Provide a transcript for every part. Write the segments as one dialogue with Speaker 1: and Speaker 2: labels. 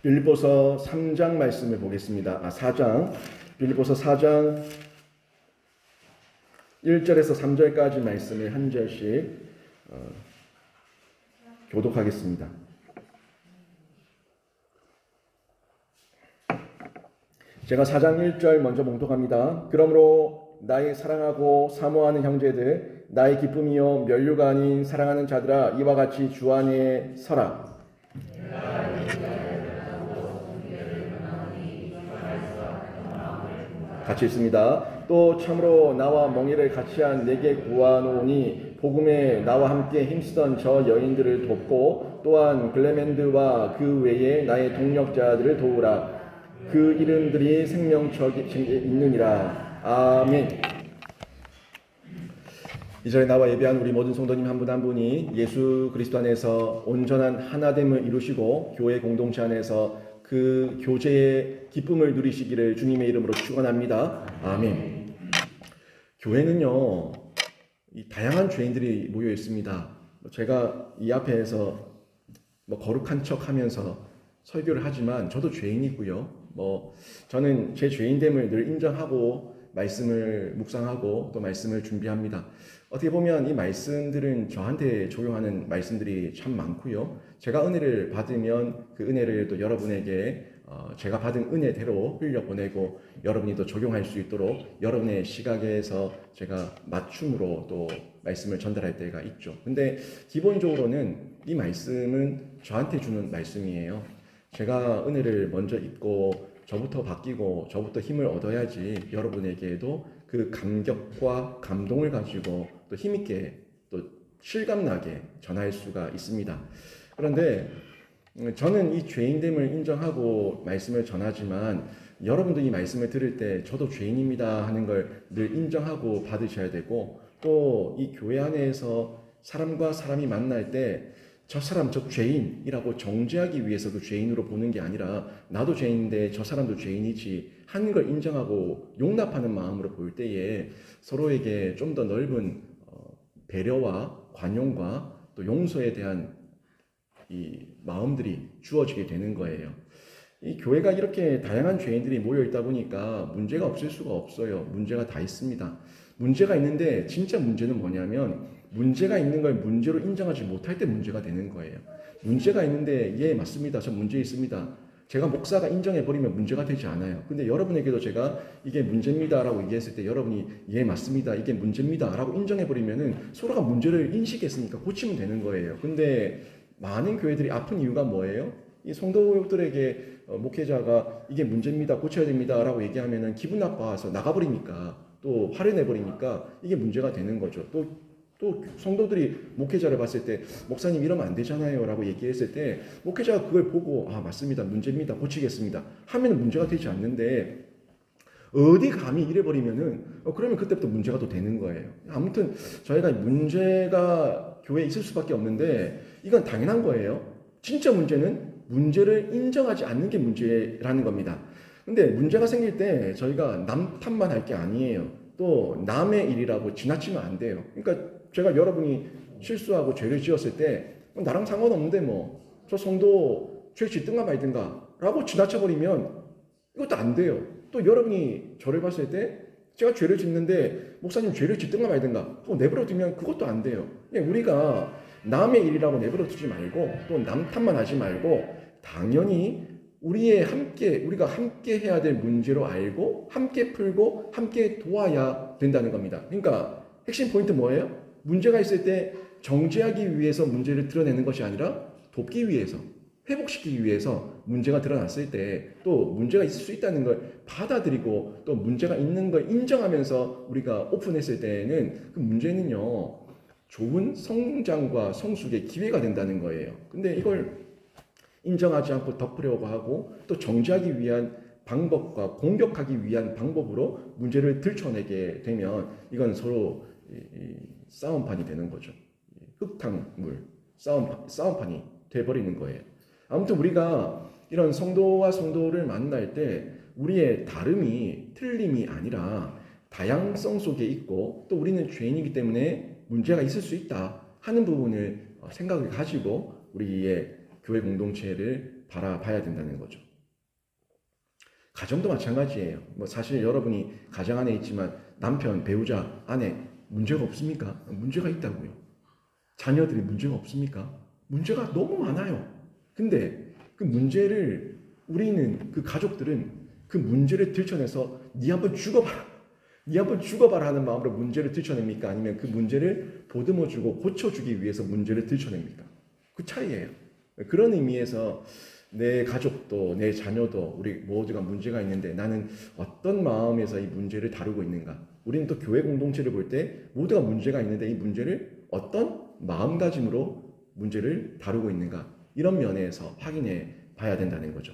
Speaker 1: 빌립보서 3장 말씀을 보겠습니다. 4장. 빌립보서 4장 1절에서 3절까지 말씀을 한 절씩 교독하겠습니다. 제가 4장 1절 먼저 봉독합니다. 그러므로 나의 사랑하고 사모하는 형제들, 나의 기쁨이요 면류가 아닌 사랑하는 자들아, 이와 같이 주 안에 서라. 같이 있습니다. 또 참으로 나와 멍에를 같이한 내게 구하노니 복음에 나와 함께 힘쓰던 저 여인들을 돕고 또한 글레멘드와 그 외에 나의 동력자들을 도우라. 그 이름들이 생명책에 있느니라. 아멘. 이 자리에 나와 예배한 우리 모든 성도님 한 분 한 분이 예수 그리스도 안에서 온전한 하나됨을 이루시고 교회 공동체 안에서 그 교제의 기쁨을 누리시기를 주님의 이름으로 축원합니다. 아멘. 교회는요, 이 다양한 죄인들이 모여 있습니다. 제가 이 앞에서 거룩한 척하면서 설교를 하지만 저도 죄인이고요. 저는 제 죄인됨을 늘 인정하고 말씀을 묵상하고 또 말씀을 준비합니다. 어떻게 보면 이 말씀들은 저한테 적용하는 말씀들이 참 많고요. 제가 은혜를 받으면 그 은혜를 또 여러분에게 제가 받은 은혜대로 흘려보내고 여러분이 또 적용할 수 있도록 여러분의 시각에서 제가 맞춤으로 또 말씀을 전달할 때가 있죠. 근데 기본적으로는 이 말씀은 저한테 주는 말씀이에요. 제가 은혜를 먼저 입고 저부터 바뀌고 저부터 힘을 얻어야지 여러분에게도 그 감격과 감동을 가지고 또 힘있게 또 실감나게 전할 수가 있습니다. 그런데 저는 이 죄인됨을 인정하고 말씀을 전하지만 여러분도 이 말씀을 들을 때 저도 죄인입니다 하는 걸 늘 인정하고 받으셔야 되고 또 이 교회 안에서 사람과 사람이 만날 때 저 사람 저 죄인이라고 정죄하기 위해서 그 죄인으로 보는 게 아니라 나도 죄인인데 저 사람도 죄인이지 하는 걸 인정하고 용납하는 마음으로 볼 때에 서로에게 좀 더 넓은 배려와 관용과 또 용서에 대한 이 마음들이 주어지게 되는 거예요. 이 교회가 이렇게 다양한 죄인들이 모여 있다 보니까 문제가 없을 수가 없어요. 문제가 다 있습니다. 문제가 있는데 진짜 문제는 뭐냐면 문제가 있는 걸 문제로 인정하지 못할 때 문제가 되는 거예요. 문제가 있는데 예 맞습니다. 저 문제 있습니다. 제가 목사가 인정해버리면 문제가 되지 않아요. 근데 여러분에게도 제가 이게 문제입니다 라고 얘기했을 때 여러분이 예 맞습니다. 이게 문제입니다 라고 인정해버리면은 서로가 문제를 인식했으니까 고치면 되는 거예요. 근데 많은 교회들이 아픈 이유가 뭐예요? 이 성도들에게 목회자가 이게 문제입니다. 고쳐야 됩니다 라고 얘기하면은 기분 나빠서 나가버리니까 또 화를 내버리니까 이게 문제가 되는 거죠. 또 성도들이 목회자를 봤을 때 목사님 이러면 안 되잖아요 라고 얘기했을 때 목회자가 그걸 보고 아 맞습니다. 문제입니다. 고치겠습니다. 하면 문제가 되지 않는데 어디 감히 이래버리면은 그러면 그때부터 문제가 또 되는 거예요. 아무튼 저희가 문제가 교회에 있을 수밖에 없는데 이건 당연한 거예요. 진짜 문제는 문제를 인정하지 않는 게 문제라는 겁니다. 근데 문제가 생길 때 저희가 남 탓만 할 게 아니에요. 또 남의 일이라고 지나치면 안 돼요. 그러니까 제가 여러분이 실수하고 죄를 지었을 때 나랑 상관없는데 저 성도 죄 짓든가 말든가 라고 지나쳐버리면 이것도 안 돼요. 또 여러분이 저를 봤을 때 제가 죄를 짓는데 목사님 죄를 짓든가 말든가 내버려 두면 그것도 안 돼요. 우리가 남의 일이라고 내버려 두지 말고 또 남 탓만 하지 말고 당연히 우리가 함께 해야 될 문제로 알고 함께 풀고 함께 도와야 된다는 겁니다. 그러니까 핵심 포인트 뭐예요? 문제가 있을 때 정죄하기 위해서 문제를 드러내는 것이 아니라 돕기 위해서 회복시키기 위해서 문제가 드러났을 때 또 문제가 있을 수 있다는 걸 받아들이고 또 문제가 있는 걸 인정하면서 우리가 오픈했을 때는 그 문제는요 좋은 성장과 성숙의 기회가 된다는 거예요. 근데 이걸 인정하지 않고 덮으려고 하고 또 정죄하기 위한 방법과 공격하기 위한 방법으로 문제를 들춰내게 되면 이건 서로 싸움판이 되는 거죠. 흙탕물 싸움판이 돼버리는 거예요. 아무튼 우리가 이런 성도와 성도를 만날 때 우리의 다름이 틀림이 아니라 다양성 속에 있고 또 우리는 죄인이기 때문에 문제가 있을 수 있다 하는 부분을 생각을 가지고 우리의 교회 공동체를 바라봐야 된다는 거죠. 가정도 마찬가지예요. 뭐 사실 여러분이 가정 안에 있지만 남편, 배우자, 아내 문제가 없습니까? 문제가 있다고요. 자녀들이 문제가 없습니까? 문제가 너무 많아요. 근데 그 문제를 우리는 그 가족들은 그 문제를 들춰내서 니 한번 죽어봐라. 니 한번 죽어봐라 하는 마음으로 문제를 들춰냅니까? 아니면 그 문제를 보듬어주고 고쳐주기 위해서 문제를 들춰냅니까? 그 차이예요. 그런 의미에서 내 가족도 내 자녀도 우리 모두가 문제가 있는데 나는 어떤 마음에서 이 문제를 다루고 있는가? 우리는 또 교회 공동체를 볼 때 모두가 문제가 있는데 이 문제를 어떤 마음가짐으로 문제를 다루고 있는가? 이런 면에서 확인해 봐야 된다는 거죠.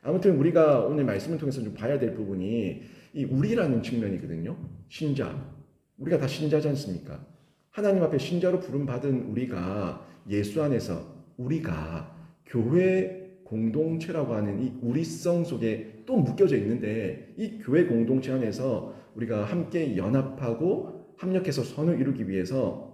Speaker 1: 아무튼 우리가 오늘 말씀을 통해서 좀 봐야 될 부분이 이 우리라는 측면이거든요. 신자. 우리가 다 신자지 않습니까? 하나님 앞에 신자로 부름받은 우리가 예수 안에서 우리가 교회 공동체라고 하는 이 우리성 속에 또 묶여져 있는데 이 교회 공동체 안에서 우리가 함께 연합하고 합력해서 선을 이루기 위해서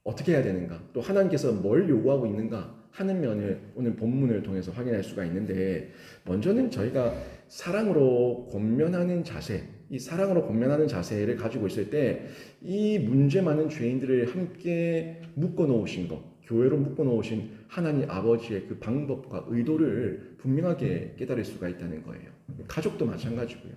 Speaker 1: 어떻게 해야 되는가, 또 하나님께서 뭘 요구하고 있는가 하는 면을 오늘 본문을 통해서 확인할 수가 있는데, 먼저는 저희가 사랑으로 권면하는 자세, 이 사랑으로 권면하는 자세를 가지고 있을 때 이 문제 많은 죄인들을 함께 묶어 놓으신 것, 교회로 묶어 놓으신 하나님 아버지의 그 방법과 의도를 분명하게 깨달을 수가 있다는 거예요. 가족도 마찬가지고요.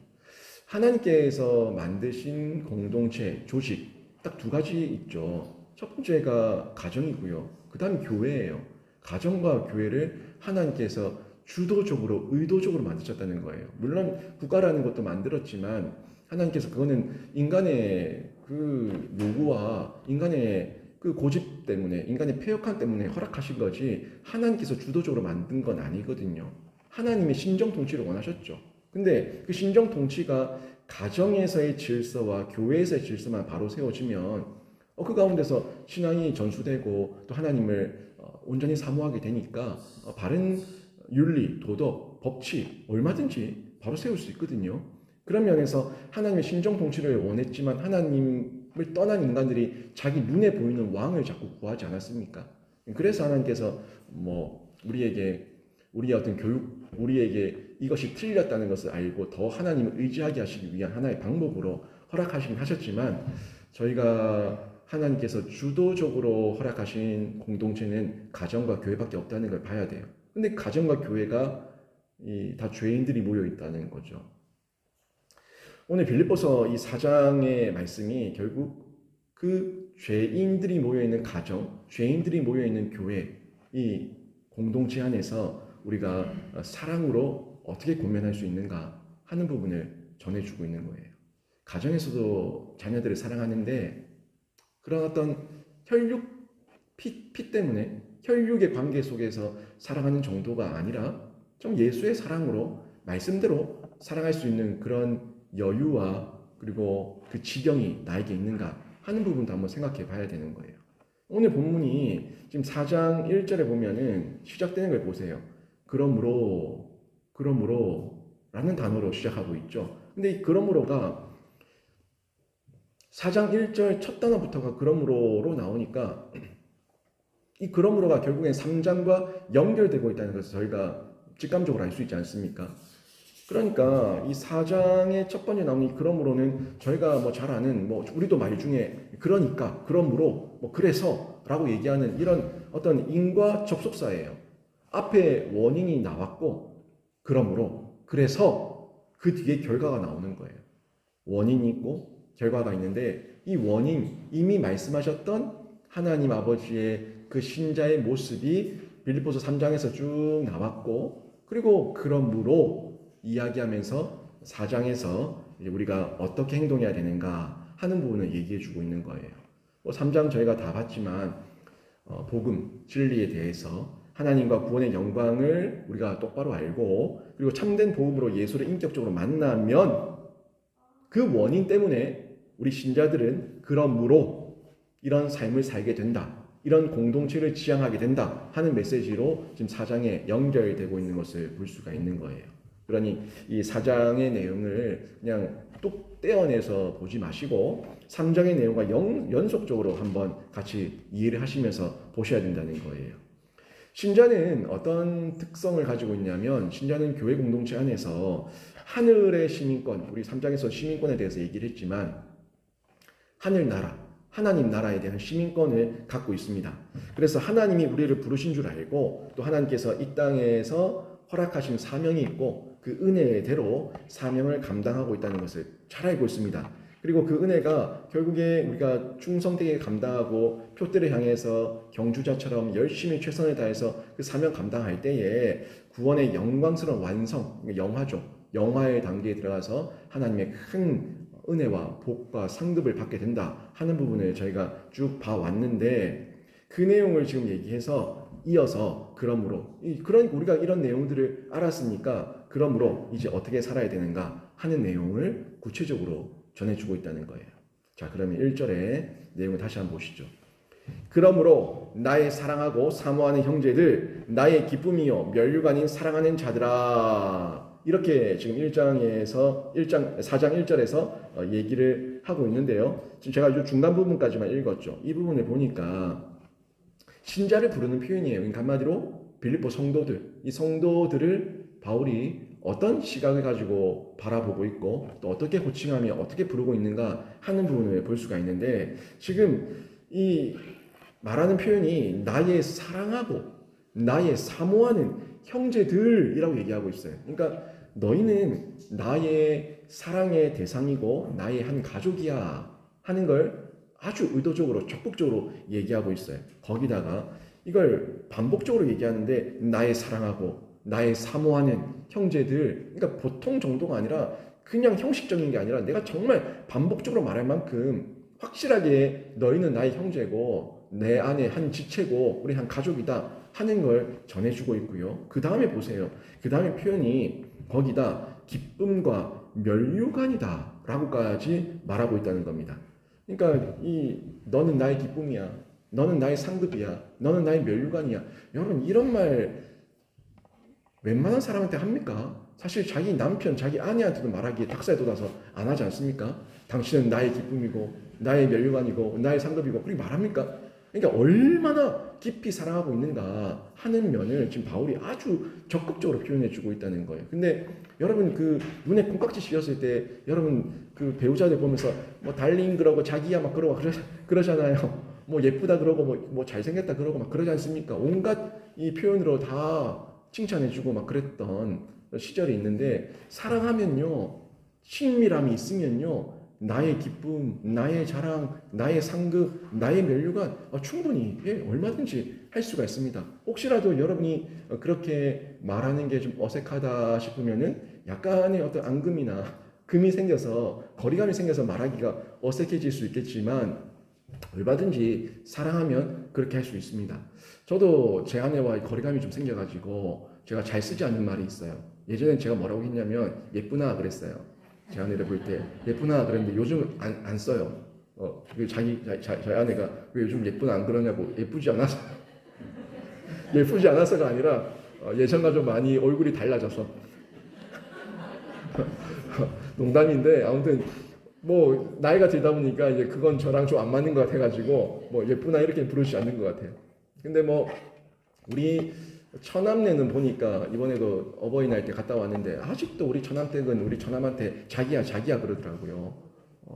Speaker 1: 하나님께서 만드신 공동체, 조직 딱 두 가지 있죠. 첫 번째가 가정이고요. 그 다음에 교회예요. 가정과 교회를 하나님께서 주도적으로 의도적으로 만드셨다는 거예요. 물론 국가라는 것도 만들었지만 하나님께서 그거는 인간의 그 요구와 인간의 그 고집 때문에, 인간의 패역함 때문에 허락하신 거지 하나님께서 주도적으로 만든 건 아니거든요. 하나님의 신정 통치를 원하셨죠. 근데 그 신정 통치가 가정에서의 질서와 교회에서의 질서만 바로 세워지면 그 가운데서 신앙이 전수되고 또 하나님을 온전히 사모하게 되니까 바른 윤리, 도덕, 법칙 얼마든지 바로 세울 수 있거든요. 그런 면에서 하나님의 신정 통치를 원했지만 하나님을 떠난 인간들이 자기 눈에 보이는 왕을 자꾸 구하지 않았습니까? 그래서 하나님께서 우리에게 우리의 어떤 교육, 우리에게 이것이 틀렸다는 것을 알고 더 하나님을 의지하게 하시기 위한 하나의 방법으로 허락하시긴 하셨지만, 저희가 하나님께서 주도적으로 허락하신 공동체는 가정과 교회밖에 없다는 걸 봐야 돼요. 근데 가정과 교회가 다 죄인들이 모여 있다는 거죠. 오늘 빌립보서 이 4장의 말씀이 결국 그 죄인들이 모여 있는 가정, 죄인들이 모여 있는 교회, 이 공동체 안에서 우리가 사랑으로 어떻게 권면할 수 있는가 하는 부분을 전해주고 있는 거예요. 가정에서도 자녀들을 사랑하는데 그런 어떤 혈육, 피 때문에 혈육의 관계 속에서 사랑하는 정도가 아니라 좀 예수의 사랑으로 말씀대로 사랑할 수 있는 그런 여유와 그리고 그 지경이 나에게 있는가 하는 부분도 한번 생각해 봐야 되는 거예요. 오늘 본문이 지금 4장 1절에 보면은 시작되는 걸 보세요. 그러므로 라는 단어로 시작하고 있죠. 근데 이 그러므로가 4장 1절 첫 단어부터가 그러므로로 나오니까 이 그러므로가 결국엔 3장과 연결되고 있다는 것을 저희가 직감적으로 알 수 있지 않습니까? 그러니까 이 4장의 첫 번째 나오는 이 그러므로는 저희가 잘 아는 우리도 말 중에 그러니까, 그러므로, 그래서 라고 얘기하는 이런 어떤 인과 접속사예요. 앞에 원인이 나왔고 그러므로, 그래서 그 뒤에 결과가 나오는 거예요. 원인이 있고 결과가 있는데 이 원인, 이미 말씀하셨던 하나님 아버지의 그 신자의 모습이 빌립보서 3장에서 쭉 나왔고, 그리고 그러므로 이야기하면서 4장에서 우리가 어떻게 행동해야 되는가 하는 부분을 얘기해 주고 있는 거예요. 3장 저희가 다 봤지만 복음, 진리에 대해서 하나님과 구원의 영광을 우리가 똑바로 알고 그리고 참된 복음으로 예수를 인격적으로 만나면 그 원인 때문에 우리 신자들은 그러므로 이런 삶을 살게 된다, 이런 공동체를 지향하게 된다 하는 메시지로 지금 4장에 연결되고 있는 것을 볼 수가 있는 거예요. 그러니 이 4장의 내용을 그냥 뚝 떼어내서 보지 마시고 3장의 내용과 연속적으로 한번 같이 이해를 하시면서 보셔야 된다는 거예요. 신자는 어떤 특성을 가지고 있냐면 신자는 교회 공동체 안에서 하늘의 시민권, 우리 3장에서 시민권에 대해서 얘기를 했지만 하늘나라, 하나님 나라에 대한 시민권을 갖고 있습니다. 그래서 하나님이 우리를 부르신 줄 알고 또 하나님께서 이 땅에서 허락하신 사명이 있고 그 은혜대로 사명을 감당하고 있다는 것을 잘 알고 있습니다. 그리고 그 은혜가 결국에 우리가 충성되게 감당하고 표대를 향해서 경주자처럼 열심히 최선을 다해서 그 사명 감당할 때에 구원의 영광스러운 완성, 영화죠. 영화의 단계에 들어가서 하나님의 큰 은혜와 복과 상급을 받게 된다 하는 부분을 저희가 쭉 봐왔는데 그 내용을 지금 얘기해서 이어서 그러므로 그러니까 우리가 이런 내용들을 알았으니까 그러므로 이제 어떻게 살아야 되는가 하는 내용을 구체적으로 전해주고 있다는 거예요. 자, 그러면 1절의 내용을 다시 한번 보시죠. 그러므로 나의 사랑하고 사모하는 형제들, 나의 기쁨이요 면류관인 사랑하는 자들아, 이렇게 지금 4장 1절에서 얘기를 하고 있는데요. 지금 제가 이 중간 부분까지만 읽었죠. 이 부분을 보니까 신자를 부르는 표현이에요. 그러니까 한마디로 빌립보 성도들, 이 성도들을 바울이 어떤 시각을 가지고 바라보고 있고 또 어떻게 호칭하며 어떻게 부르고 있는가 하는 부분을 볼 수가 있는데 지금 이 말하는 표현이 나의 사랑하고 나의 사모하는 형제들이라고 얘기하고 있어요. 그러니까 너희는 나의 사랑의 대상이고 나의 한 가족이야 하는 걸 아주 의도적으로 적극적으로 얘기하고 있어요. 거기다가 이걸 반복적으로 얘기하는데 나의 사랑하고 나의 사모하는 형제들, 그러니까 보통 정도가 아니라 그냥 형식적인 게 아니라 내가 정말 반복적으로 말할 만큼 확실하게 너희는 나의 형제고 내 안에 한 지체고 우리 한 가족이다 하는 걸 전해주고 있고요. 그 다음에 보세요. 그 다음에 표현이 거기다 기쁨과 면류관이다 라고까지 말하고 있다는 겁니다. 그러니까 너는 나의 기쁨이야, 너는 나의 상급이야, 너는 나의 면류관이야. 여러분 이런 말 웬만한 사람한테 합니까? 사실 자기 남편, 자기 아내한테도 말하기에 닭살이 돋아서 안 하지 않습니까? 당신은 나의 기쁨이고 나의 면류관이고 나의 상급이고 그렇게 말합니까? 그러니까 얼마나 깊이 사랑하고 있는가 하는 면을 지금 바울이 아주 적극적으로 표현해 주고 있다는 거예요. 근데 여러분 그 눈에 콩깍지 씌었을 때 여러분 그 배우자들 보면서 뭐 달링 그러고 자기야 막 그러고 그러잖아요. 뭐 예쁘다 그러고 뭐 잘생겼다 그러고 막 그러지 않습니까? 온갖 이 표현으로 다 칭찬해주고 막 그랬던 시절이 있는데 사랑하면요 친밀함이 있으면요 나의 기쁨, 나의 자랑, 나의 상급, 나의 면류관 충분히 얼마든지 할 수가 있습니다. 혹시라도 여러분이 그렇게 말하는 게 좀 어색하다 싶으면은 약간의 어떤 앙금이나 금이 생겨서 거리감이 생겨서 말하기가 어색해질 수 있겠지만 얼마든지 사랑하면 그렇게 할 수 있습니다. 저도 제 아내와 거리감이 좀 생겨가지고 제가 잘 쓰지 않는 말이 있어요. 예전엔 제가 뭐라고 했냐면 예쁘나 그랬어요. 제 아내를 볼 때 예쁘나 그랬는데 요즘 안 써요. 저희 아내가 왜 요즘 예쁘나 안 그러냐고 예쁘지 않아서 예쁘지 않아서가 아니라 예전과 좀 많이 얼굴이 달라져서 농담인데 아무튼 뭐 나이가 들다 보니까 이제 그건 저랑 좀 안 맞는 것 같아가지고 뭐 예쁘나 이렇게 부르지 않는 것 같아요. 근데 뭐 우리 처남네는 보니까 이번에도 어버이날 때 갔다 왔는데 아직도 우리 처남댁은 우리 처남한테 자기야 그러더라고요.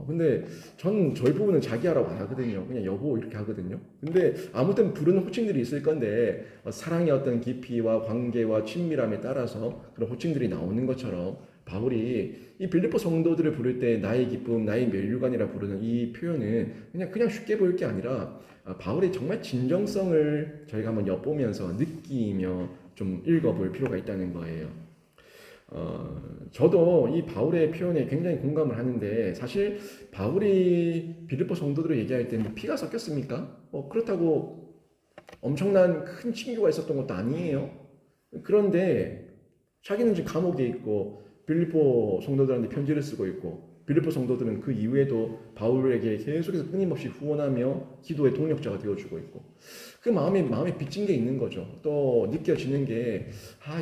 Speaker 1: 근데 전 저희 부부는 자기야라고 안 하거든요. 그냥 여보 이렇게 하거든요. 근데 아무튼 부르는 호칭들이 있을 건데 사랑의 어떤 깊이와 관계와 친밀함에 따라서 그런 호칭들이 나오는 것처럼 바울이 이 빌립보 성도들을 부를 때 나의 기쁨, 나의 면류관이라 부르는 이 표현은 그냥 쉽게 보일 게 아니라 바울의 정말 진정성을 저희가 한번 엿보면서 느끼며 좀 읽어볼 필요가 있다는 거예요. 저도 이 바울의 표현에 굉장히 공감을 하는데 사실 바울이 빌립보 성도들을 얘기할 때 피가 섞였습니까? 그렇다고 엄청난 큰 친교가 있었던 것도 아니에요. 그런데 자기는 지금 감옥에 있고 빌립보 성도들한테 편지를 쓰고 있고 빌립보 성도들은 그 이후에도 바울에게 계속해서 끊임없이 후원하며 기도의 동력자가 되어주고 있고 그 마음에 빚진 게 있는 거죠. 또 느껴지는 게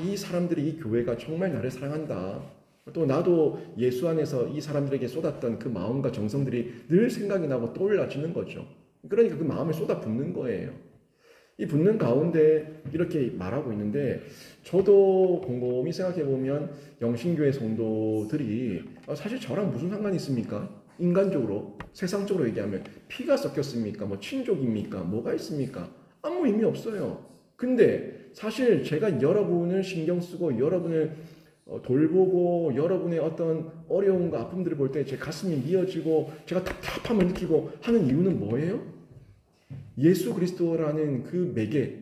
Speaker 1: 이 사람들이 이 교회가 정말 나를 사랑한다. 또 나도 예수 안에서 이 사람들에게 쏟았던 그 마음과 정성들이 늘 생각이 나고 떠올라지는 거죠. 그러니까 그 마음에 쏟아붓는 거예요. 이 붙는 가운데 이렇게 말하고 있는데 저도 곰곰이 생각해 보면 영신교회 성도들이 사실 저랑 무슨 상관이 있습니까? 인간적으로 세상적으로 얘기하면 피가 섞였습니까? 뭐 친족입니까? 뭐가 있습니까? 아무 의미 없어요. 근데 사실 제가 여러분을 신경 쓰고 여러분을 돌보고 여러분의 어떤 어려움과 아픔들을 볼 때 제 가슴이 미어지고 제가 답답함을 느끼고 하는 이유는 뭐예요? 예수 그리스도라는 그 매개,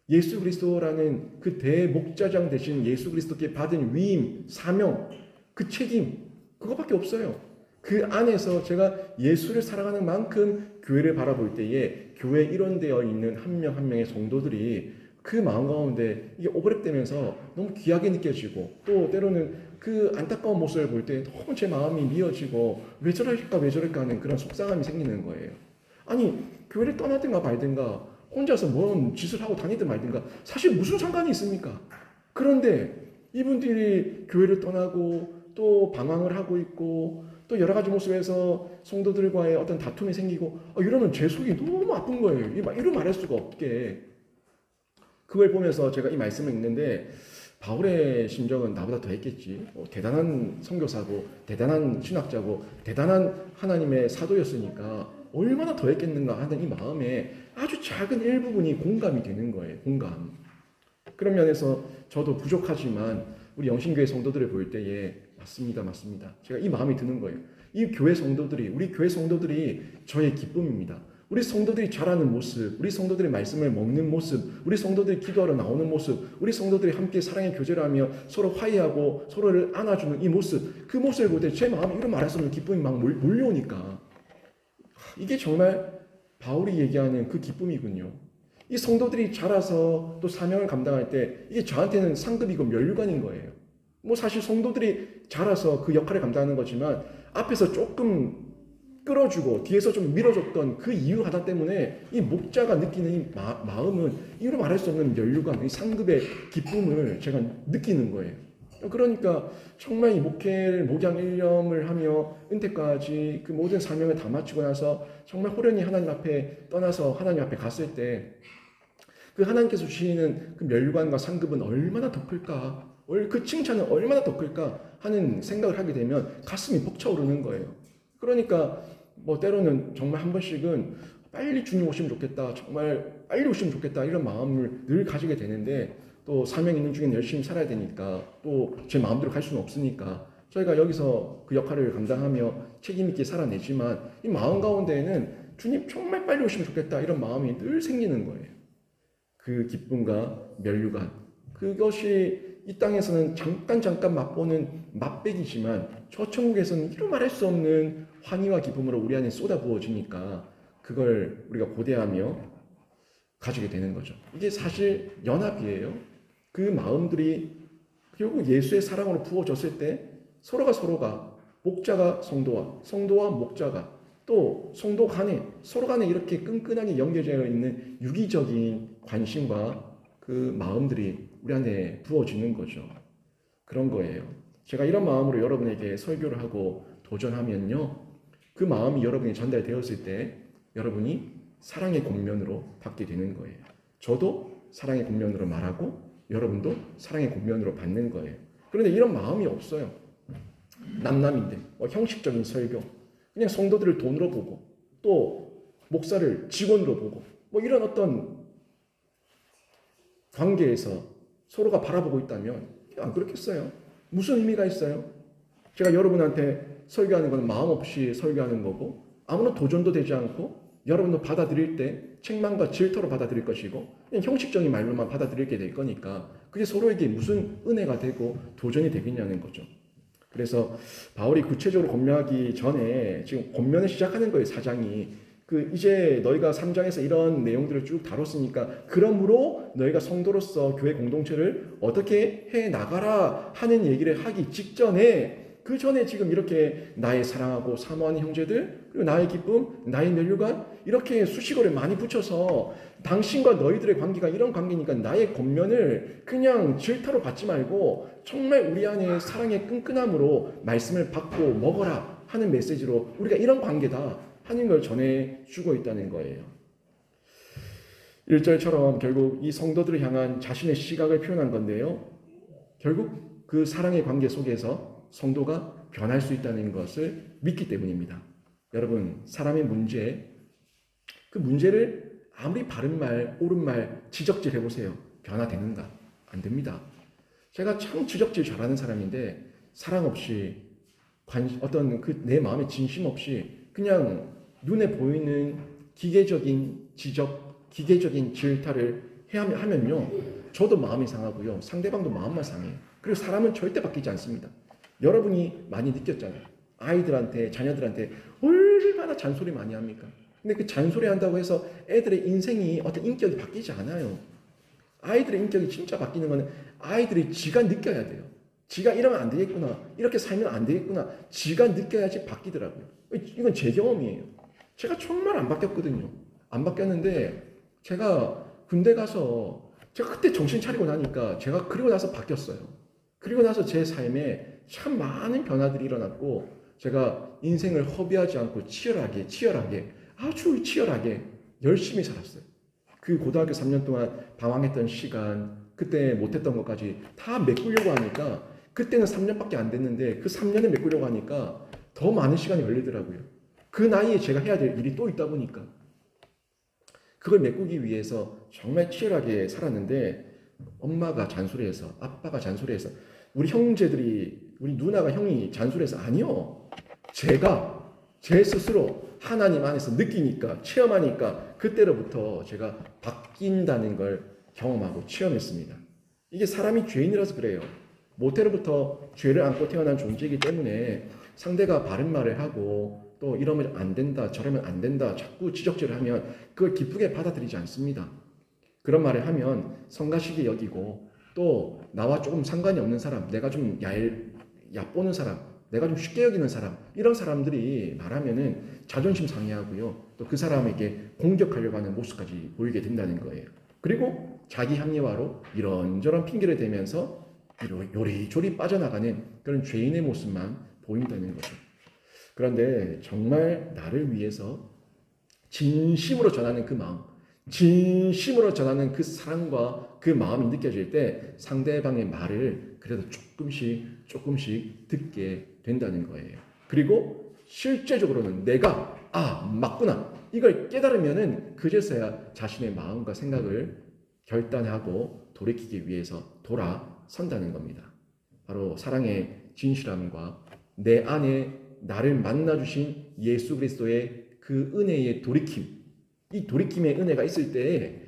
Speaker 1: 예수 그리스도라는 그 대목자장 되신 예수 그리스도께 받은 위임, 사명, 그 책임, 그거밖에 없어요. 그 안에서 제가 예수를 사랑하는 만큼 교회를 바라볼 때에 교회에 일원되어 있는 한 명 한 명의 성도들이 그 마음 가운데 이게 오버랩되면서 너무 귀하게 느껴지고 또 때로는 그 안타까운 모습을 볼 때 너무 제 마음이 미어지고 왜 저럴까 하는 그런 속상함이 생기는 거예요. 아니 교회를 떠나든가 말든가 혼자서 뭔 짓을 하고 다니든 말든가 사실 무슨 상관이 있습니까? 그런데 이분들이 교회를 떠나고 또 방황을 하고 있고 또 여러 가지 모습에서 성도들과의 어떤 다툼이 생기고 이러면 제 속이 너무 아픈 거예요. 이루 말할 수가 없게. 그걸 보면서 제가 이 말씀을 읽는데 바울의 심정은 나보다 더 했겠지. 대단한 선교사고 대단한 신학자고 대단한 하나님의 사도였으니까 얼마나 더 했겠는가 하는 이 마음에 아주 작은 일부분이 공감이 되는 거예요. 공감. 그런 면에서 저도 부족하지만 우리 영신교회 성도들을 볼 때에 맞습니다. 제가 이 마음이 드는 거예요. 이 교회 성도들이, 우리 교회 성도들이 저의 기쁨입니다. 우리 성도들이 자라는 모습, 우리 성도들이 말씀을 먹는 모습, 우리 성도들이 기도하러 나오는 모습, 우리 성도들이 함께 사랑의 교제를 하며 서로 화해하고 서로를 안아주는 이 모습, 그 모습을 볼 때 제 마음에 이런 말할 수 없는 기쁨이 막 몰려오니까 이게 정말 바울이 얘기하는 그 기쁨이군요. 이 성도들이 자라서 또 사명을 감당할 때 이게 저한테는 상급이고 면류관인 거예요. 뭐 사실 성도들이 자라서 그 역할을 감당하는 거지만 앞에서 조금 끌어주고 뒤에서 좀 밀어줬던 그 이유 하나 때문에 이 목자가 느끼는 이 마음은 이유로 말할 수 없는 면류관, 이 상급의 기쁨을 제가 느끼는 거예요. 그러니까 정말 이 목양 1년을 하며 은퇴까지 그 모든 사명을 다 마치고 나서 정말 호련히 하나님 앞에 떠나서 하나님 앞에 갔을 때 그 하나님께서 주시는 그 면류관과 상급은 얼마나 더 클까? 그 칭찬은 얼마나 더 클까? 하는 생각을 하게 되면 가슴이 벅차오르는 거예요. 그러니까 뭐 때로는 정말 한 번씩은 빨리 주님 오시면 좋겠다. 정말 빨리 오시면 좋겠다. 이런 마음을 늘 가지게 되는데 또 사명 있는 중에 열심히 살아야 되니까 또 제 마음대로 갈 수는 없으니까 저희가 여기서 그 역할을 감당하며 책임 있게 살아내지만 이 마음 가운데에는 주님 정말 빨리 오시면 좋겠다. 이런 마음이 늘 생기는 거예요. 그 기쁨과 면류관. 그것이 이 땅에서는 잠깐 맛보는 맛배기지만 저 천국에서는 이루 말할 수 없는 환희와 기쁨으로 우리 안에 쏟아부어지니까 그걸 우리가 고대하며 가지게 되는 거죠. 이게 사실 연합이에요. 그 마음들이 결국 예수의 사랑으로 부어졌을 때 서로가 목자가 성도와 목자가 또 성도 간에 서로 간에 이렇게 끈끈하게 연결되어 있는 유기적인 관심과 그 마음들이 우리 안에 부어지는 거죠. 그런 거예요. 제가 이런 마음으로 여러분에게 설교를 하고 도전하면요. 그 마음이 여러분이 전달되었을 때 여러분이 사랑의 권면으로 받게 되는 거예요. 저도 사랑의 권면으로 말하고 여러분도 사랑의 권면으로 받는 거예요. 그런데 이런 마음이 없어요. 남남인데 형식적인 설교. 그냥 성도들을 돈으로 보고 또 목사를 직원으로 보고 뭐 이런 어떤 관계에서 서로가 바라보고 있다면 안 그렇겠어요? 무슨 의미가 있어요? 제가 여러분한테 설교하는 건 마음 없이 설교하는 거고 아무런 도전도 되지 않고 여러분도 받아들일 때 책망과 질투로 받아들일 것이고 그냥 형식적인 말로만 받아들이게 될 거니까 그게 서로에게 무슨 은혜가 되고 도전이 되겠냐는 거죠. 그래서 바울이 구체적으로 권면하기 전에 지금 권면을 시작하는 거예요. 4장이. 이제 너희가 3장에서 이런 내용들을 쭉 다뤘으니까 그러므로 너희가 성도로서 교회 공동체를 어떻게 해 나가라 하는 얘기를 하기 직전에 그 전에 지금 이렇게 나의 사랑하고 사모하는 형제들 그리고 나의 기쁨, 나의 면류관 이렇게 수식어를 많이 붙여서 당신과 너희들의 관계가 이런 관계니까 나의 권면을 그냥 질타로 받지 말고 정말 우리 안에 사랑의 끈끈함으로 말씀을 받고 먹어라 하는 메시지로 우리가 이런 관계다 하는 걸 전해주고 있다는 거예요. 1절처럼 결국 이 성도들을 향한 자신의 시각을 표현한 건데요. 결국 그 사랑의 관계 속에서 성도가 변할 수 있다는 것을 믿기 때문입니다. 여러분, 사람의 문제, 그 문제를 아무리 바른 말, 옳은 말, 지적질 해보세요. 변화되는가? 안 됩니다. 제가 참 지적질 잘하는 사람인데 사랑 없이 어떤 그 내 마음의 진심 없이 그냥 눈에 보이는 기계적인 지적, 기계적인 질타를 하면요. 저도 마음이 상하고요. 상대방도 마음만 상해요. 그리고 사람은 절대 바뀌지 않습니다. 여러분이 많이 느꼈잖아요. 아이들한테, 자녀들한테 얼마나 잔소리 많이 합니까? 근데 그 잔소리 한다고 해서 애들의 인생이 어떤 인격이 바뀌지 않아요. 아이들의 인격이 진짜 바뀌는 거는 아이들이 지가 느껴야 돼요. 지가 이러면 안 되겠구나. 이렇게 살면 안 되겠구나. 지가 느껴야지 바뀌더라고요. 이건 제 경험이에요. 제가 정말 안 바뀌었거든요. 안 바뀌었는데 제가 군대 가서 제가 그때 정신 차리고 나니까 제가 그리고 나서 바뀌었어요. 그리고 나서 제 삶에 참 많은 변화들이 일어났고 제가 인생을 허비하지 않고 치열하게 아주 치열하게 열심히 살았어요. 그 고등학교 3년 동안 방황했던 시간, 그때 못했던 것까지 다 메꾸려고 하니까 그때는 3년밖에 안 됐는데 그 3년을 메꾸려고 하니까 더 많은 시간이 걸리더라고요. 그 나이에 제가 해야 될 일이 또 있다 보니까 그걸 메꾸기 위해서 정말 치열하게 살았는데 엄마가 잔소리해서 아빠가 잔소리해서 우리 형제들이 우리 누나가 형이 잔소리해서 아니요. 제가 제 스스로 하나님 안에서 느끼니까 체험하니까 그때로부터 제가 바뀐다는 걸 경험하고 체험했습니다. 이게 사람이 죄인이라서 그래요. 모태로부터 죄를 안고 태어난 존재이기 때문에 상대가 바른 말을 하고 또 이러면 안 된다 저러면 안 된다 자꾸 지적질을 하면 그걸 기쁘게 받아들이지 않습니다. 그런 말을 하면 성가시게 여기고 또 나와 조금 상관이 없는 사람, 내가 좀 얕보는 사람, 내가 좀 쉽게 여기는 사람, 이런 사람들이 말하면은 자존심 상해하고요. 또 그 사람에게 공격하려고 하는 모습까지 보이게 된다는 거예요. 그리고 자기 합리화로 이런저런 핑계를 대면서 요리조리 빠져나가는 그런 죄인의 모습만 보인다는 거죠. 그런데 정말 나를 위해서 진심으로 전하는 그 마음, 진심으로 전하는 그 사랑과 그 마음이 느껴질 때 상대방의 말을 그래도 조금씩 듣게 된다는 거예요. 그리고 실제적으로는 내가 맞구나 이걸 깨달으면은 그제서야 자신의 마음과 생각을 결단하고 돌이키기 위해서 돌아선다는 겁니다. 바로 사랑의 진실함과 내 안에 나를 만나주신 예수 그리스도의 그 은혜의 돌이킴, 이 돌이킴의 은혜가 있을 때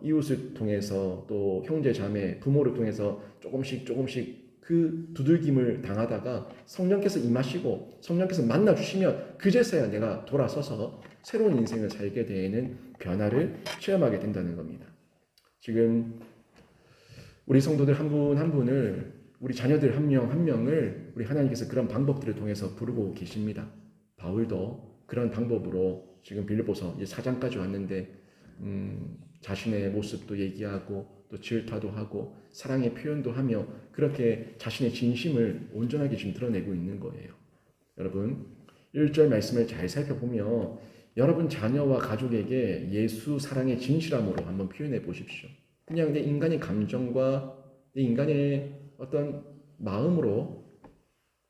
Speaker 1: 이웃을 통해서 또 형제 자매 부모를 통해서 조금씩 그 두들김을 당하다가 성령께서 임하시고 성령께서 만나주시면 그제서야 내가 돌아서서 새로운 인생을 살게 되는 변화를 체험하게 된다는 겁니다. 지금 우리 성도들 한 분 한 분을 우리 자녀들 한 명 한 명을 우리 하나님께서 그런 방법들을 통해서 부르고 계십니다. 바울도 그런 방법으로 지금 빌립보서 4장까지 왔는데 자신의 모습도 얘기하고 또 질타도 하고 사랑의 표현도 하며 그렇게 자신의 진심을 온전하게 지금 드러내고 있는 거예요. 여러분 1절 말씀을 잘 살펴보며 여러분 자녀와 가족에게 예수 사랑의 진실함으로 한번 표현해 보십시오. 그냥 내 인간의 감정과 내 인간의 어떤 마음으로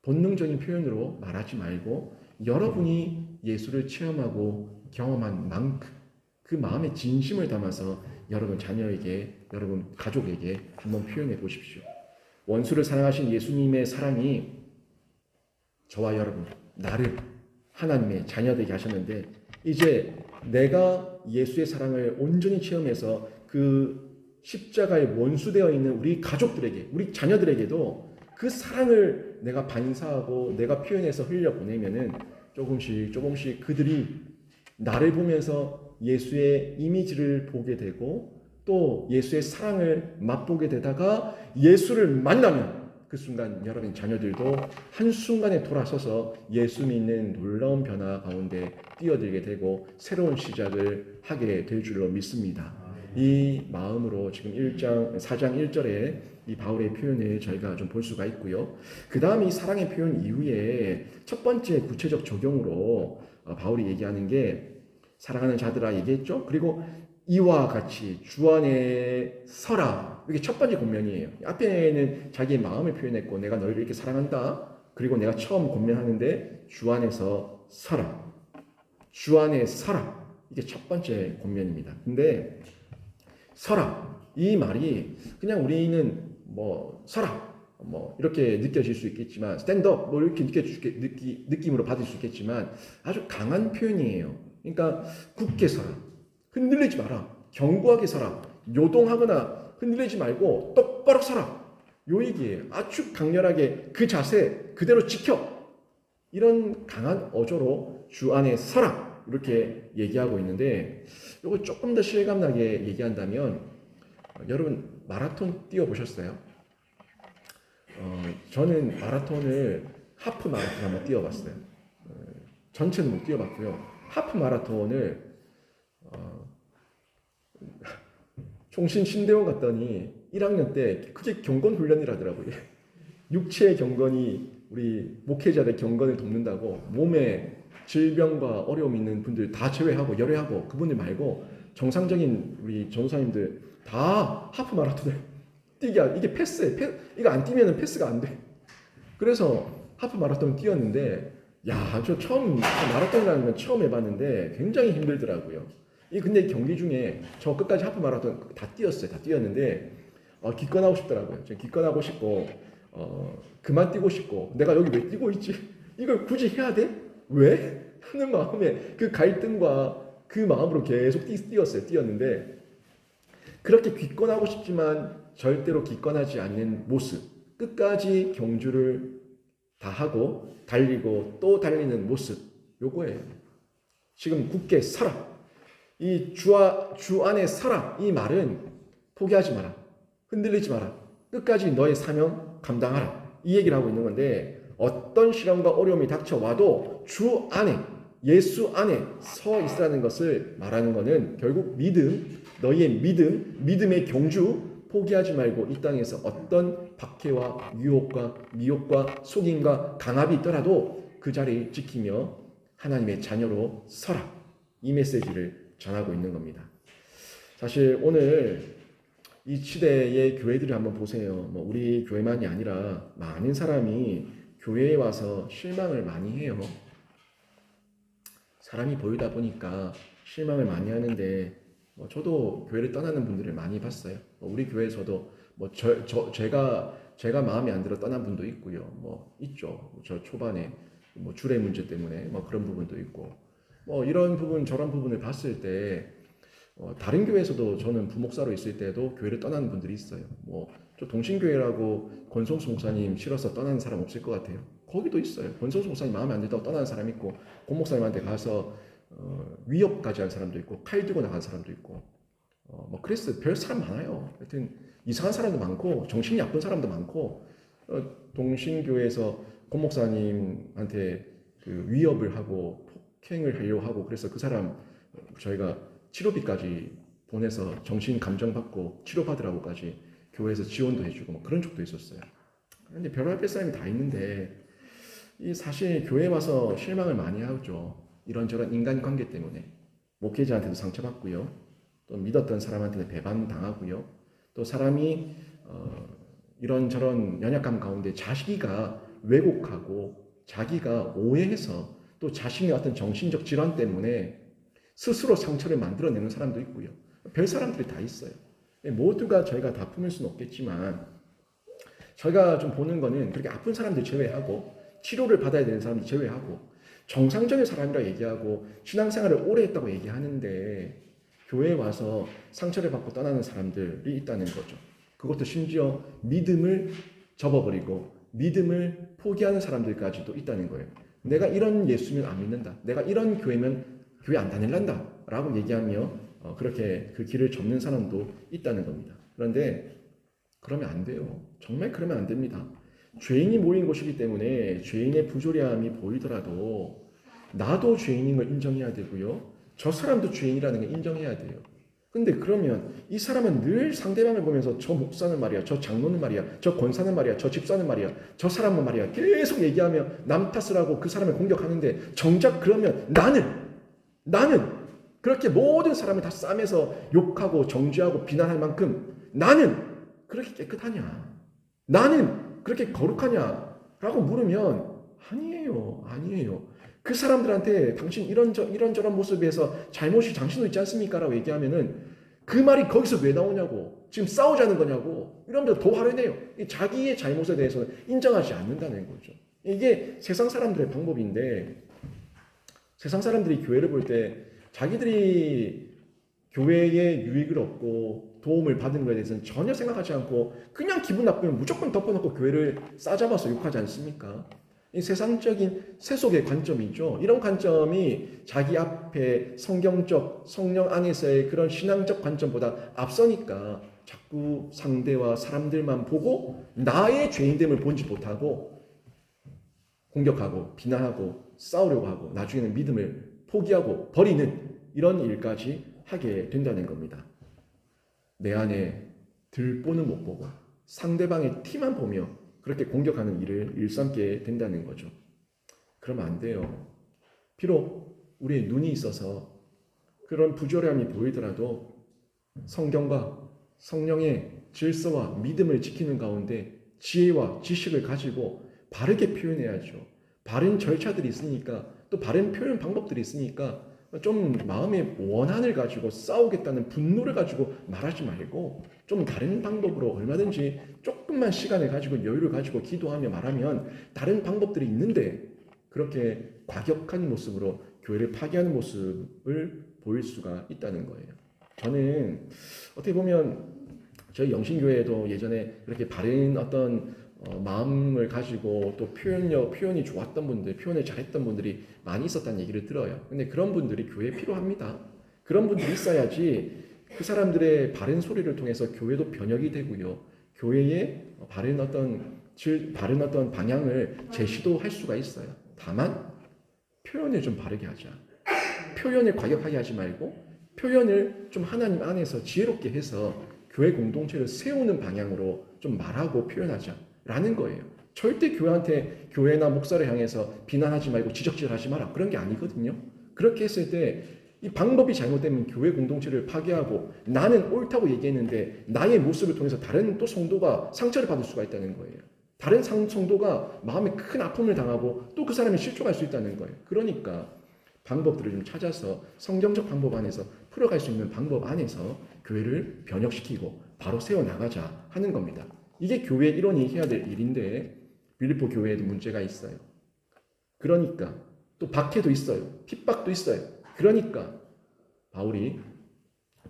Speaker 1: 본능적인 표현으로 말하지 말고 여러분이 예수를 체험하고 경험한 만큼 그 마음의 진심을 담아서 여러분 자녀에게 여러분 가족에게 한번 표현해 보십시오. 원수를 사랑하신 예수님의 사랑이 저와 여러분 나를 하나님의 자녀되게 하셨는데 이제 내가 예수의 사랑을 온전히 체험해서 그 십자가에 원수되어 있는 우리 가족들에게 우리 자녀들에게도 그 사랑을 내가 반사하고 내가 표현해서 흘려보내면은 조금씩 그들이 나를 보면서 예수의 이미지를 보게 되고 또 예수의 사랑을 맛보게 되다가 예수를 만나면 그 순간 여러분 자녀들도 한순간에 돌아서서 예수 믿는 놀라운 변화 가운데 뛰어들게 되고 새로운 시작을 하게 될 줄로 믿습니다. 이 마음으로 지금 4장 1절에 이 바울의 표현을 저희가 좀 볼 수가 있고요. 그 다음 이 사랑의 표현 이후에 첫 번째 구체적 적용으로 바울이 얘기하는 게 사랑하는 자들아 얘기했죠. 그리고 이와 같이 주 안에 서라. 이게 첫 번째 권면이에요. 앞에는 자기의 마음을 표현했고 내가 너를 이렇게 사랑한다. 그리고 내가 처음 권면하는데 주 안에서 서라. 주 안에 서라. 이게 첫 번째 권면입니다. 근데 서라. 이 말이 그냥 우리는 뭐 서라. 뭐 이렇게 느껴질 수 있겠지만 스탠드업 뭐 이렇게 느낌으로 받을 수 있겠지만 아주 강한 표현이에요. 그러니까 굳게 서라. 흔들리지 마라. 견고하게 서라. 요동하거나 흔들리지 말고 똑바로 서라. 요 얘기예요. 아주 강렬하게 그 자세 그대로 지켜. 이런 강한 어조로 주 안에 서라. 이렇게 얘기하고 있는데 이거 조금 더 실감나게 얘기한다면 여러분 마라톤 뛰어보셨어요? 저는 마라톤을 하프 마라톤 한번 뛰어봤어요. 전체는 못 뛰어봤고요. 하프 마라톤을 총신 신대원 갔더니 1학년 때 그게 경건 훈련이라더라고요. 육체의 경건이 우리 목회자들의 경건을 돕는다고 몸에 질병과 어려움 있는 분들 다 제외하고 열외하고 그분들 말고 정상적인 우리 전도사님들 다 하프 마라톤을 뛰게 이게 패스예요. 이거 안 뛰면은 패스가 안 돼. 그래서 하프 마라톤 뛰었는데 야, 저 처음 마라톤이라는 건 처음 해봤는데 굉장히 힘들더라고요. 근데 경기 중에 저 끝까지 하프 마라톤 다 뛰었어요. 다 뛰었는데 기권하고 싶더라고요. 기권하고 싶고 그만 뛰고 싶고 내가 여기 왜 뛰고 있지? 이걸 굳이 해야 돼? 왜? 하는 마음에 그 갈등과 그 마음으로 계속 뛰었는데 그렇게 기권하고 싶지만 절대로 기권하지 않는 모습, 끝까지 경주를 다 하고 달리고 또 달리는 모습, 요거예요. 지금 굳게 서라. 이 주 안에 서라. 이 말은 포기하지 마라. 흔들리지 마라. 끝까지 너의 사명 감당하라. 이 얘기를 하고 있는 건데 어떤 시련과 어려움이 닥쳐와도 주 안에 예수 안에 서 있으라는 것을 말하는 것은 결국 믿음, 너희의 믿음의 경주 포기하지 말고 이 땅에서 어떤 박해와 유혹과 미혹과 속임과 강압이 있더라도 그 자리를 지키며 하나님의 자녀로 서라. 이 메시지를 전하고 있는 겁니다. 사실 오늘 이 시대의 교회들을 한번 보세요. 뭐 우리 교회만이 아니라 많은 사람이 교회에 와서 실망을 많이 해요. 사람이 보이다 보니까 실망을 많이 하는데 저도 교회를 떠나는 분들을 많이 봤어요. 우리 교회에서도 제가 마음에 안 들어 떠난 분도 있고요. 있죠. 저 초반에 주례 문제 때문에 그런 부분도 있고 이런 부분 저런 부분을 봤을 때 다른 교회에서도 저는 부목사로 있을 때도 교회를 떠나는 분들이 있어요. 저 동신교회라고 권성수 목사님 싫어서 떠나는 사람 없을 것 같아요. 거기도 있어요. 권성수 목사님 마음에 안 든다고 떠나는 사람 있고 권 목사님한테 가서 위협까지 한 사람도 있고 칼 들고 나간 사람도 있고 그랬어요. 별 사람 많아요. 하여튼 이상한 사람도 많고 정신이 나쁜 사람도 많고 동신교회에서 권 목사님한테 그 위협을 하고 폭행을 하려고 하고 그래서 그 사람 저희가 치료비까지 보내서 정신 감정 받고 치료받으라고까지 교회에서 지원도 해주고 그런 적도 있었어요. 그런데 별할 뺄 사람이 다 있는데 이 사실 교회 와서 실망을 많이 하죠. 이런저런 인간관계 때문에 목회자한테도 상처받고요. 또 믿었던 사람한테는 배반당하고요. 또 사람이 이런저런 연약감 가운데 자기가 왜곡하고 자기가 오해해서 또 자신의 어떤 정신적 질환 때문에 스스로 상처를 만들어내는 사람도 있고요. 별 사람들이 다 있어요. 모두가 저희가 다 품을 수는 없겠지만 저희가 좀 보는 거는 그렇게 아픈 사람들 제외하고 치료를 받아야 되는 사람들 제외하고 정상적인 사람이라 얘기하고 신앙생활을 오래 했다고 얘기하는데 교회에 와서 상처를 받고 떠나는 사람들이 있다는 거죠. 그것도 심지어 믿음을 접어버리고 믿음을 포기하는 사람들까지도 있다는 거예요. 내가 이런 예수면 안 믿는다. 내가 이런 교회면 교회 안 다닐란다. 라고 얘기하며 그렇게 그 길을 접는 사람도 있다는 겁니다. 그런데 그러면 안 돼요. 정말 그러면 안 됩니다. 죄인이 모인 곳이기 때문에 죄인의 부조리함이 보이더라도 나도 죄인인 걸 인정해야 되고요. 저 사람도 죄인이라는 걸 인정해야 돼요. 근데 그러면 이 사람은 늘 상대방을 보면서 저 목사는 말이야, 저 장로는 말이야, 저 권사는 말이야, 저 집사는 말이야, 저 사람은 말이야 계속 얘기하며 남 탓을 하고 그 사람을 공격하는데 정작 그러면 나는 그렇게 모든 사람을 다 싸매서 욕하고 정죄하고 비난할 만큼 나는 그렇게 깨끗하냐? 나는 그렇게 거룩하냐? 라고 물으면 아니에요. 아니에요. 그 사람들한테 당신 이런저런 모습에서 잘못이 당신도 있지 않습니까? 라고 얘기하면은 그 말이 거기서 왜 나오냐고. 지금 싸우자는 거냐고. 이러면서 더 화를 내요. 자기의 잘못에 대해서는 인정하지 않는다는 거죠. 이게 세상 사람들의 방법인데 세상 사람들이 교회를 볼 때 자기들이 교회의 유익을 얻고 도움을 받은 것에 대해서는 전혀 생각하지 않고 그냥 기분 나쁘면 무조건 덮어놓고 교회를 싸잡아서 욕하지 않습니까? 이 세상적인 세속의 관점이죠. 이런 관점이 자기 앞에 성경적 성령 안에서의 그런 신앙적 관점보다 앞서니까 자꾸 상대와 사람들만 보고 나의 죄인됨을 본지 못하고 공격하고 비난하고 싸우려고 하고 나중에는 믿음을 포기하고 버리는 이런 일까지 하게 된다는 겁니다. 내 안에 들보는 못 보고 상대방의 티만 보며 그렇게 공격하는 일을 일삼게 된다는 거죠. 그러면 안 돼요. 비록 우리의 눈이 있어서 그런 부조리함이 보이더라도 성경과 성령의 질서와 믿음을 지키는 가운데 지혜와 지식을 가지고 바르게 표현해야죠. 바른 절차들이 있으니까 또 바른 표현 방법들이 있으니까 좀 마음의 원한을 가지고 싸우겠다는 분노를 가지고 말하지 말고 좀 다른 방법으로 얼마든지 조금만 시간을 가지고 여유를 가지고 기도하며 말하면 다른 방법들이 있는데 그렇게 과격한 모습으로 교회를 파괴하는 모습을 보일 수가 있다는 거예요. 저는 어떻게 보면 저희 영신교회에도 예전에 그렇게 바른 어떤 마음을 가지고 또 표현이 좋았던 분들, 표현을 잘했던 분들이 많이 있었다는 얘기를 들어요. 근데 그런 분들이 교회에 필요합니다. 그런 분들이 있어야지 그 사람들의 바른 소리를 통해서 교회도 변혁이 되고요. 교회의 바른 어떤 방향을 제시도 할 수가 있어요. 다만 표현을 좀 바르게 하자. 표현을 과격하게 하지 말고 표현을 좀 하나님 안에서 지혜롭게 해서 교회 공동체를 세우는 방향으로 좀 말하고 표현하자. 라는 거예요. 절대 교회나 목사를 향해서 비난하지 말고 지적질하지 마라. 그런 게 아니거든요. 그렇게 했을 때 이 방법이 잘못되면 교회 공동체를 파괴하고 나는 옳다고 얘기했는데 나의 모습을 통해서 다른 또 성도가 상처를 받을 수가 있다는 거예요. 다른 성도가 마음에 큰 아픔을 당하고 또 그 사람이 실족할 수 있다는 거예요. 그러니까 방법들을 좀 찾아서 성경적 방법 안에서 풀어갈 수 있는 방법 안에서 교회를 변혁시키고 바로 세워나가자 하는 겁니다. 이게 교회 일원이 해야 될 일인데 빌립보 교회에도 문제가 있어요. 그러니까 또 박해도 있어요. 핍박도 있어요. 그러니까 바울이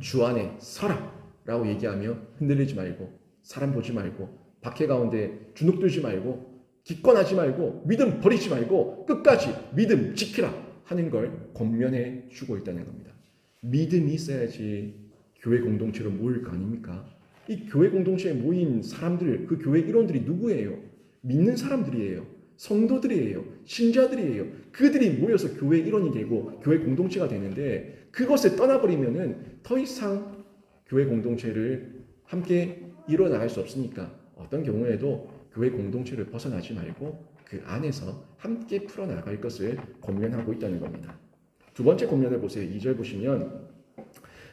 Speaker 1: 주 안에 서라 라고 얘기하며 흔들리지 말고 사람 보지 말고 박해 가운데 주눅들지 말고 기권하지 말고 믿음 버리지 말고 끝까지 믿음 지키라 하는 걸 권면해 주고 있다는 겁니다. 믿음이 있어야지 교회 공동체로 모일 거 아닙니까? 이 교회 공동체에 모인 사람들, 그 교회 일원들이 누구예요? 믿는 사람들이에요. 성도들이에요. 신자들이에요. 그들이 모여서 교회 일원이 되고 교회 공동체가 되는데 그것을 떠나버리면은 더 이상 교회 공동체를 함께 이뤄나갈 수 없으니까 어떤 경우에도 교회 공동체를 벗어나지 말고 그 안에서 함께 풀어나갈 것을 권면하고 있다는 겁니다. 두 번째 권면을 보세요. 2절 보시면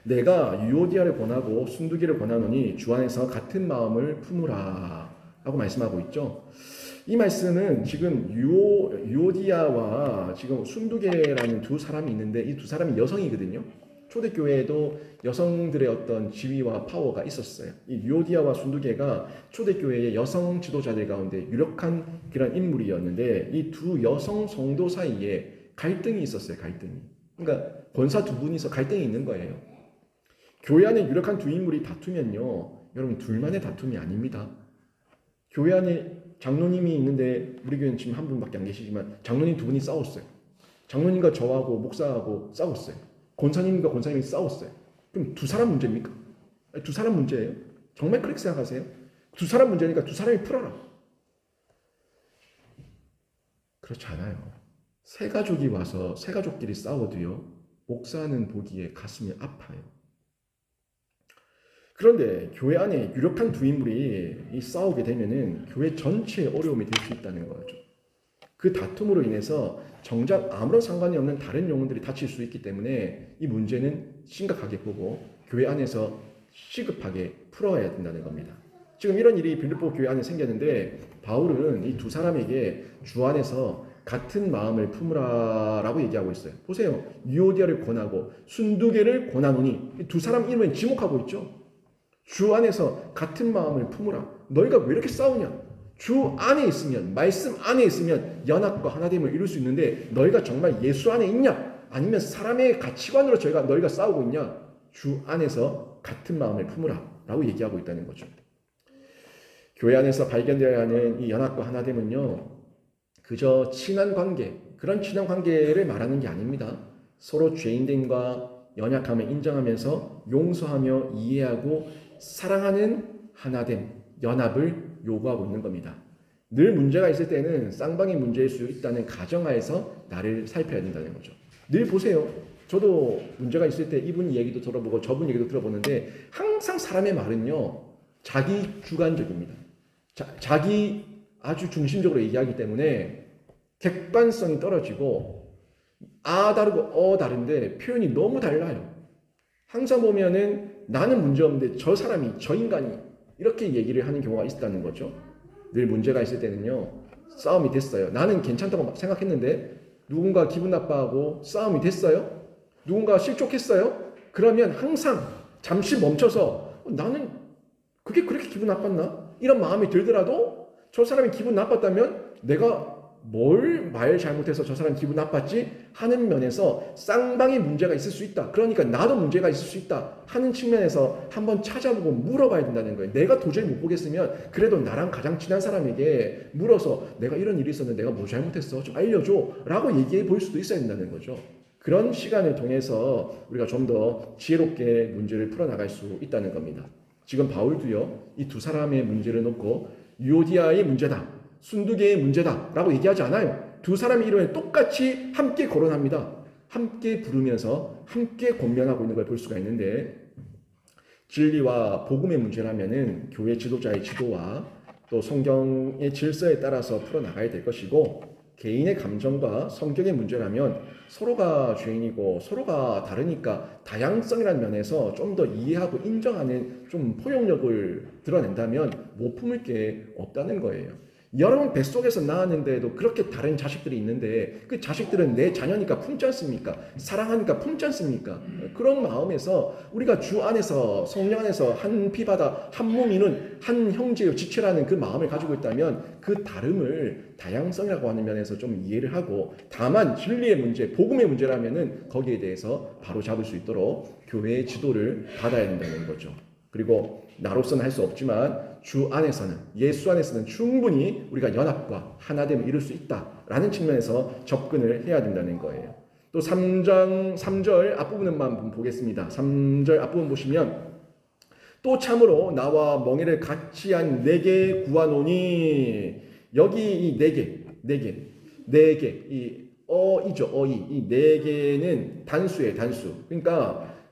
Speaker 1: 내가 유오디아를 권하고 순두기를 권하노니 주 안에서 같은 마음을 품으라 라고 말씀하고 있죠. 이 말씀은 지금 유오디아와 지금 순두계라는 두 사람이 있는데 이 두 사람이 여성이거든요. 초대교회에도 여성들의 어떤 지위와 파워가 있었어요. 이 유오디아와 순두계가 초대교회의 여성 지도자들 가운데 유력한 그런 인물이었는데 이 두 여성 성도 사이에 갈등이 있었어요. 갈등이. 그러니까 권사 두 분이서 갈등이 있는 거예요. 교회 안에 유력한 두 인물이 다투면요. 여러분 둘만의 다툼이 아닙니다. 교회 안에 장로님이 있는데 우리 교회는 지금 한 분밖에 안 계시지만 장로님 두 분이 싸웠어요. 장로님과 저하고 목사하고 싸웠어요. 권사님과 권사님이 싸웠어요. 그럼 두 사람 문제입니까? 아니, 두 사람 문제예요? 정말 그렇게 생각하세요? 두 사람 문제니까 두 사람이 풀어라. 그렇지 않아요. 세 가족이 와서 세 가족끼리 싸워도요. 목사는 보기에 가슴이 아파요. 그런데 교회 안에 유력한 두 인물이 싸우게 되면은 교회 전체에 어려움이 될 수 있다는 거죠. 그 다툼으로 인해서 정작 아무런 상관이 없는 다른 영혼들이 다칠 수 있기 때문에 이 문제는 심각하게 보고 교회 안에서 시급하게 풀어야 된다는 겁니다. 지금 이런 일이 빌립보 교회 안에 생겼는데 바울은 이 두 사람에게 주 안에서 같은 마음을 품으라라고 얘기하고 있어요. 보세요. 유오디아를 권하고 순두개를 권하노니 이 두 사람 이름은 지목하고 있죠. 주 안에서 같은 마음을 품으라. 너희가 왜 이렇게 싸우냐? 주 안에 있으면, 말씀 안에 있으면 연합과 하나됨을 이룰 수 있는데 너희가 정말 예수 안에 있냐? 아니면 사람의 가치관으로 너희가 싸우고 있냐? 주 안에서 같은 마음을 품으라 라고 얘기하고 있다는 거죠. 교회 안에서 발견되어야 하는 이 연합과 하나됨은요, 그저 친한 관계, 그런 친한 관계를 말하는 게 아닙니다. 서로 죄인됨과 연약함을 인정하면서 용서하며 이해하고 사랑하는 하나됨, 연합을 요구하고 있는 겁니다. 늘 문제가 있을 때는 쌍방이 문제일 수 있다는 가정하에서 나를 살펴야 된다는 거죠. 늘 보세요. 저도 문제가 있을 때 이분 얘기도 들어보고 저분 얘기도 들어보는데 항상 사람의 말은요, 자기 주관적입니다. 자기 아주 중심적으로 얘기하기 때문에 객관성이 떨어지고 다르고 다른데 표현이 너무 달라요. 항상 보면은 나는 문제 없는데 저 사람이, 저 인간이 이렇게 얘기를 하는 경우가 있다는 거죠. 늘 문제가 있을 때는요, 싸움이 됐어요. 나는 괜찮다고 생각했는데 누군가 기분 나빠하고 싸움이 됐어요. 누군가 실족했어요. 그러면 항상 잠시 멈춰서 나는 그게 그렇게 기분 나빴나? 이런 마음이 들더라도 저 사람이 기분 나빴다면 내가 뭘 말 잘못해서 저 사람 기분 나빴지? 하는 면에서 쌍방의 문제가 있을 수 있다. 그러니까 나도 문제가 있을 수 있다. 하는 측면에서 한번 찾아보고 물어봐야 된다는 거예요. 내가 도저히 못 보겠으면 그래도 나랑 가장 친한 사람에게 물어서 내가 이런 일이 있었는데 내가 뭐 잘못했어? 좀 알려줘. 라고 얘기해 볼 수도 있어야 된다는 거죠. 그런 시간을 통해서 우리가 좀 더 지혜롭게 문제를 풀어나갈 수 있다는 겁니다. 지금 바울도요, 이 두 사람의 문제를 놓고 유오디아의 문제다, 순두개의 문제다 라고 얘기하지 않아요. 두 사람의 이름을 똑같이 함께 거론합니다. 함께 부르면서 함께 권면하고 있는 걸 볼 수가 있는데, 진리와 복음의 문제라면은 교회 지도자의 지도와 또 성경의 질서에 따라서 풀어나가야 될 것이고, 개인의 감정과 성격의 문제라면 서로가 죄인이고 서로가 다르니까 다양성이라는 면에서 좀 더 이해하고 인정하는 좀 포용력을 드러낸다면 못 품을 게 없다는 거예요. 여러분 뱃속에서 낳았는데도 그렇게 다른 자식들이 있는데 그 자식들은 내 자녀니까 품지 않습니까? 사랑하니까 품지 않습니까? 그런 마음에서 우리가 주 안에서, 성령 안에서 한 피바다 한 몸이는 한 형제요 지체라는 그 마음을 가지고 있다면 그 다름을 다양성이라고 하는 면에서 좀 이해를 하고, 다만 진리의 문제, 복음의 문제라면은 거기에 대해서 바로 잡을 수 있도록 교회의 지도를 받아야 된다는 거죠. 그리고 나로서는 할 수 없지만 주 안에서는, 예수 안에서는 충분히 우리가 연합과 하나됨을 이룰 수 있다라는 측면에서 접근을 해야 된다는 거예요. 또 3절 앞부분만 보겠습니다. 3절 앞부분 보시면 또 참으로 나와 멍에를 같이 한 내게 구하노니, 여기 이 네 개, 이 어이죠, 어이. 이 네 개는 단수예요, 단수.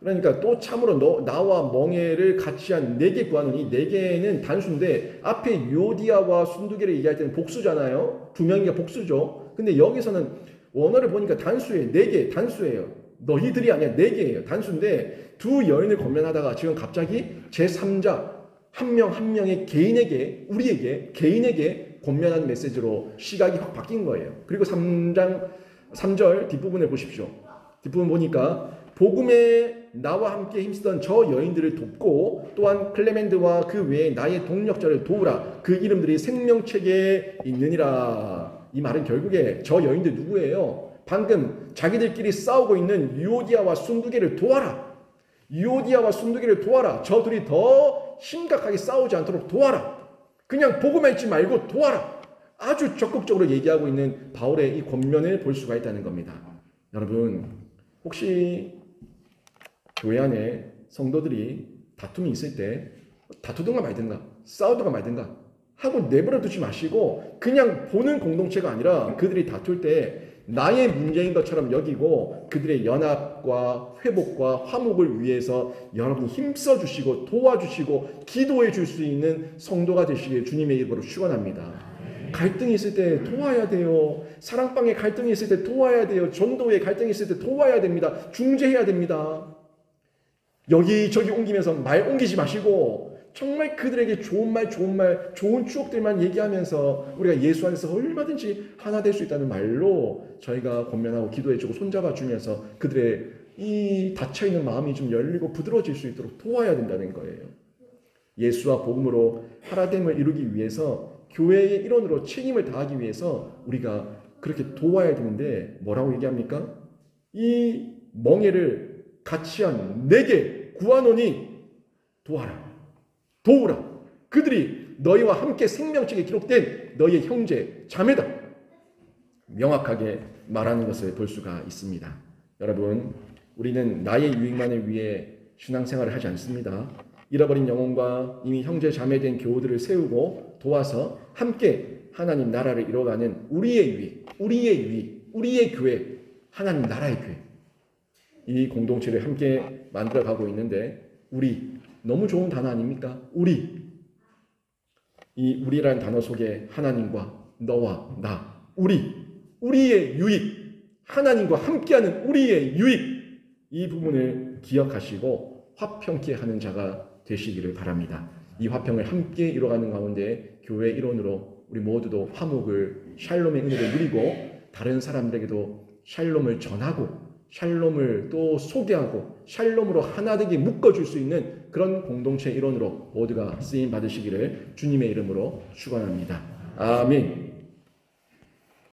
Speaker 1: 그러니까 또 참으로 나와 멍에를 같이 한 네 개 구하노니, 네 개는 단수인데 앞에 유오디아와 순두개를 얘기할 때는 복수잖아요. 두 명이가 복수죠. 근데 여기서는 원어를 보니까 단수예요. 네 개, 단수예요. 너희들이 아니야, 네 개예요. 단수인데 두 여인을 권면하다가 지금 갑자기 제3자 한 명 한 명의 개인에게, 우리에게, 개인에게 권면하는 메시지로 시각이 확 바뀐 거예요. 그리고 3절 뒷부분을 보십시오. 뒷부분 보니까 복음에 나와 함께 힘쓰던 저 여인들을 돕고 또한 클레멘드와 그 외에 나의 동력자를 도우라. 그 이름들이 생명책에 있느니라. 이 말은 결국에 저 여인들 누구예요? 방금 자기들끼리 싸우고 있는 유오디아와 순두개를 도와라. 유오디아와 순두개를 도와라. 저들이 더 심각하게 싸우지 않도록 도와라. 그냥 보고만 있지 말고 도와라. 아주 적극적으로 얘기하고 있는 바울의 이 권면을 볼 수가 있다는 겁니다. 여러분, 혹시 교회 안에 성도들이 다툼이 있을 때 다투든가 말든가 싸우든가 말든가 하고 내버려 두지 마시고 그냥 보는 공동체가 아니라 그들이 다툴 때 나의 문제인 것처럼 여기고 그들의 연합과 회복과 화목을 위해서 여러분이 힘써 주시고 도와주시고 기도해 줄 수 있는 성도가 되시길 주님의 이름으로 축원합니다. 갈등이 있을 때 도와야 돼요. 사랑방에 갈등이 있을 때 도와야 돼요. 전도에 갈등이 있을 때 도와야 됩니다. 중재해야 됩니다. 여기저기 옮기면서 말 옮기지 마시고 정말 그들에게 좋은 말, 좋은 추억들만 얘기하면서 우리가 예수 안에서 얼마든지 하나 될 수 있다는 말로 저희가 권면하고 기도해주고 손잡아주면서 그들의 이 닫혀있는 마음이 좀 열리고 부드러워질 수 있도록 도와야 된다는 거예요. 예수와 복음으로 하나됨을 이루기 위해서 교회의 일원으로 책임을 다하기 위해서 우리가 그렇게 도와야 되는데 뭐라고 얘기합니까? 이 멍에를 같이한 내게 구하노니 도우라. 그들이 너희와 함께 생명책에 기록된 너희의 형제 자매다. 명확하게 말하는 것을 볼 수가 있습니다. 여러분, 우리는 나의 유익만을 위해 신앙생활을 하지 않습니다. 잃어버린 영혼과 이미 형제 자매된 교우들을 세우고 도와서 함께 하나님 나라를 이뤄가는 우리의 유익, 우리의 교회, 하나님 나라의 교회, 이 공동체를 함께 만들어가고 있는데 우리, 너무 좋은 단어 아닙니까? 이 우리라는 단어 속에 하나님과 너와 나, 우리의 유익, 하나님과 함께하는 우리의 유익, 이 부분을 기억하시고 화평케 하는 자가 되시기를 바랍니다. 이 화평을 함께 이뤄가는 가운데 교회 일원으로 우리 모두도 화목을, 샬롬의 은혜를 누리고 다른 사람들에게도 샬롬을 전하고 샬롬을 또 소개하고 샬롬으로 하나 되게 묶어줄 수 있는 그런 공동체 일원으로 모두가 쓰임 받으시기를 주님의 이름으로 축원합니다. 아멘.